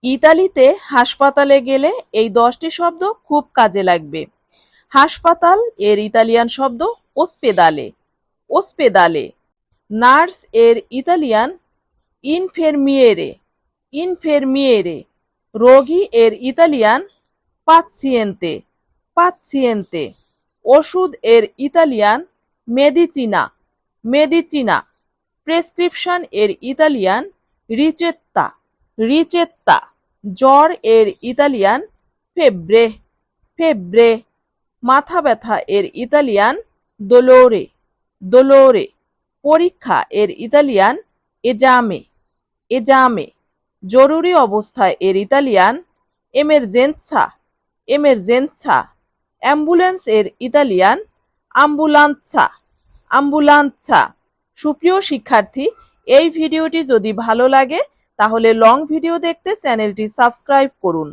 ইতালিতে হাসপাতালে গেলে এই 10টি শব্দ খুব কাজে লাগবে। হাসপাতাল এর ইতালিয়ান শব্দ ওস্পেদালে, ওস্পেদালে। নার্স এর ইতালিয়ান ইনফেরমিয়েরে, ইনফেরমিয়েরে। রোগী এর ইতালিয়ান পাচ্যিয়েন্তে, পাচ্যিয়েন্তে। ওষুধ এর ইতালিয়ান মেডিচিনা, মেডিচিনা। প্রেসক্রিপশন এর ইতালিয়ান রিচেত্তা, রিচেত্তা। জ্বর এর ইতালিয়ান ফেব্রে, ফেব্রে। মাথা ব্যথা এর ইতালিয়ান দোলোরে, দোলোরে। পরীক্ষা এর ইতালিয়ান এজামে, এজামে। জরুরি অবস্থা এর ইতালিয়ান এমেরজেন্সা, এমেরজেন্সা। অ্যাম্বুলেন্স এর ইতালিয়ান আম্বুলান্সা, আম্বুলান্সা। সুপ্রিয় শিক্ষার্থী, এই ভিডিওটি যদি ভালো লাগে তাহলে লং ভিডিও দেখতে চ্যানেলটি সাবস্ক্রাইব করুন।